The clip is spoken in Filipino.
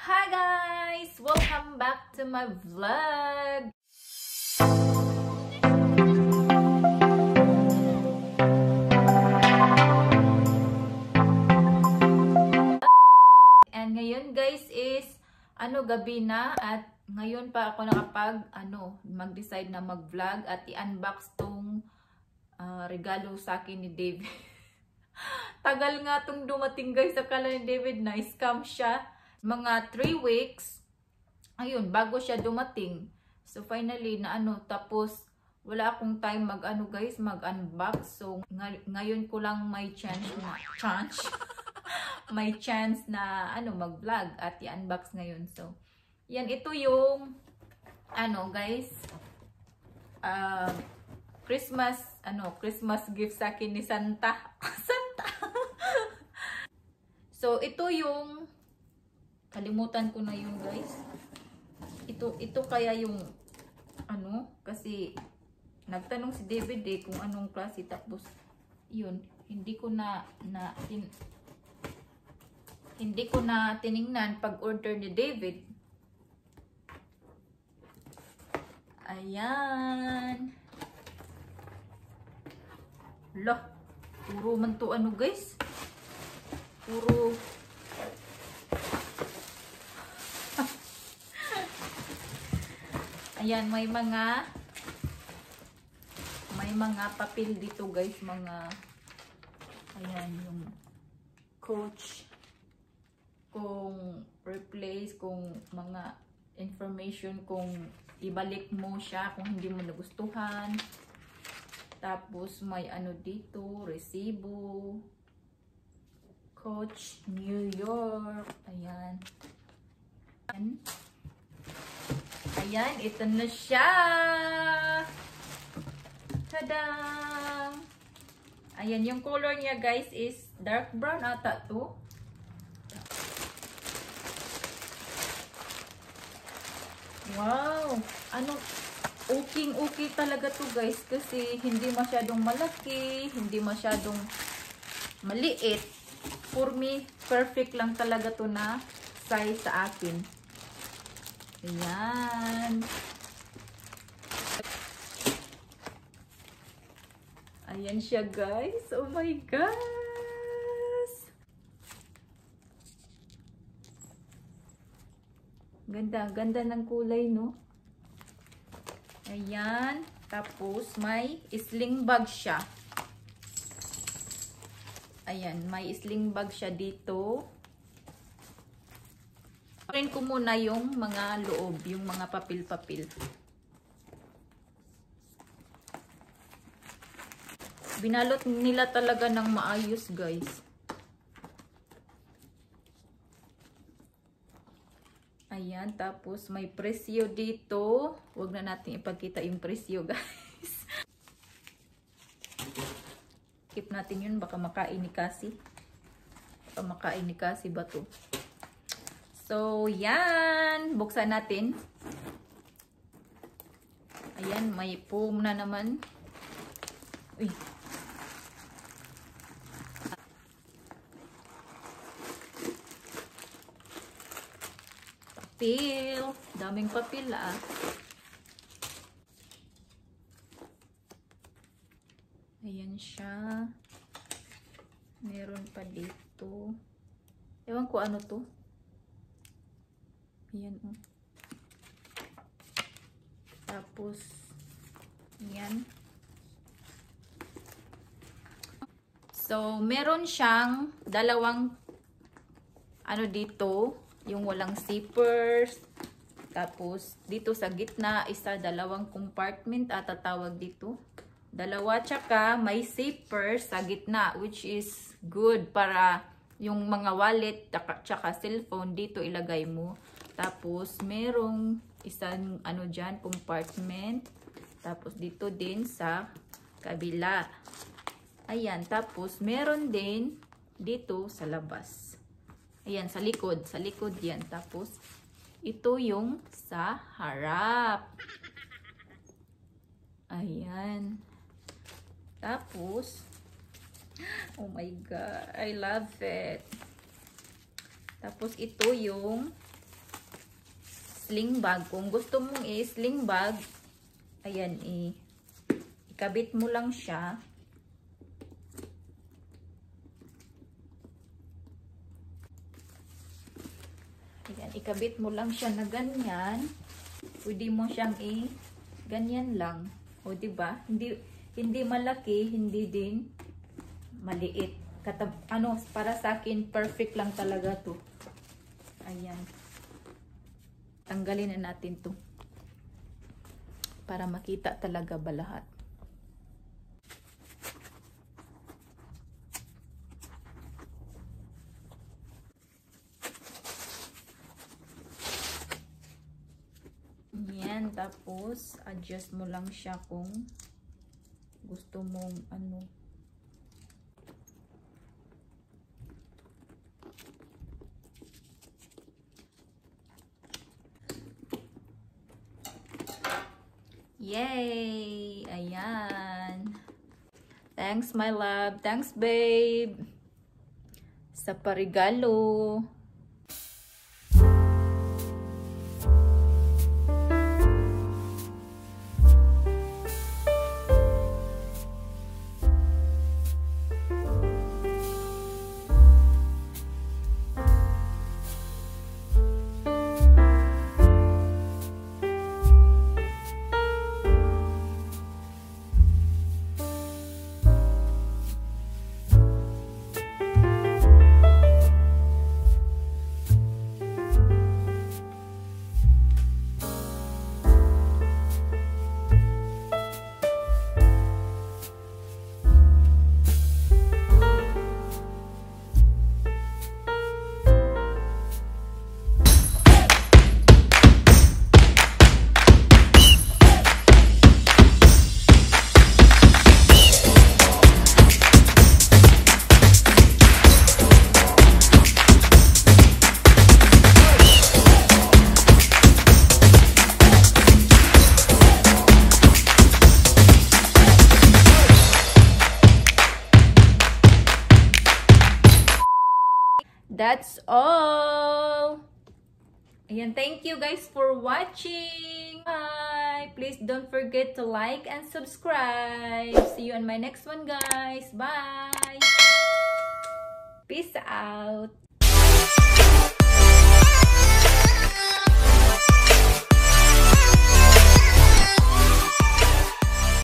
Hi guys! Welcome back to my vlog! And ngayon guys is gabi na at ngayon pa ako nakapag mag-decide na mag-vlog at i-unbox tong regalo sa akin ni David. Tagal nga tong dumating guys, akala ni David na scam siya. Mga 3 weeks, ayun, bago siya dumating. So finally na tapos wala akong time guys, mag-unbox. So ngayon ko lang may chance may chance na mag-vlog at i-unbox ngayon. So yan, ito yung guys, Christmas gift sa akin ni Santa. Santa. So ito yung kalimutan ko na yun guys. Ito kaya yung kasi nagtanong si David kung anong klase, tapos yun, hindi ko na tiningnan pag order ni David. Ayan. Lah, puro man to guys. Puro ayan, may mga papel dito guys, ayan, yung coach, kung replace, kung mga information, kung ibalik mo siya kung hindi mo nagustuhan. Tapos may dito, resibo, Coach New York, ayan. Ayan, ito na siya. Tada! Ayan, yung color niya guys is dark brown ata to. Wow! Okay talaga to guys, kasi hindi masyadong malaki, hindi masyadong maliit. For me, perfect lang talaga to na size sa akin. Ayan. Ayan siya guys. Oh my gosh. Ganda ng kulay, no? Ayan. Tapos may sling bag siya. Ayan, may sling bag siya dito. Rin ko muna yung mga loob, yung mga papel-papel. Binalot nila talaga ng maayos guys. Ayan, tapos may presyo dito. Huwag na natin ipagkita yung presyo guys. Keep natin yun, baka makain ni Cassie. Baka makain ni Cassie ba to? So, yan. Buksan natin. Ayan, may foam na naman. Uy. Papel. Daming papel ah. Ayan siya. Meron pa dito. Ewan ko ano to. Ayan oh. Tapos ayan. So meron siyang dalawang dito, yung walang zippers. Tapos dito sa gitna isa, dalawang compartment ata tawag dito. Dalawa, tsaka may zippers sa gitna, which is good para yung mga wallet tsaka cellphone dito ilagay mo. Tapos, merong isang dyan, compartment. Tapos, dito din sa kabila. Ayan. Tapos, meron din dito sa labas. Ayan, sa likod. Sa likod yan. Tapos, ito yung sa harap. Ayan. Tapos, oh my God. I love it. Tapos, ito yung sling bag. Kung gusto mong i-sling bag, ayan, ikabit mo lang siya. Ayan, ikabit mo lang siya na ganyan. Pwede mo siyang ganyan lang. O, diba? Hindi malaki, hindi din maliit. Para sa akin, perfect lang talaga to. Ayan. Tanggalin na natin to. Para makita talaga ba lahat. Yan. Tapos, adjust mo lang siya kung gusto mong Yay! Ayan. Thanks, my love. Thanks, babe. Sa parigalo. That's all. Ayan, thank you guys for watching. Bye. Please don't forget to like and subscribe. See you on my next one, guys. Bye. Peace out.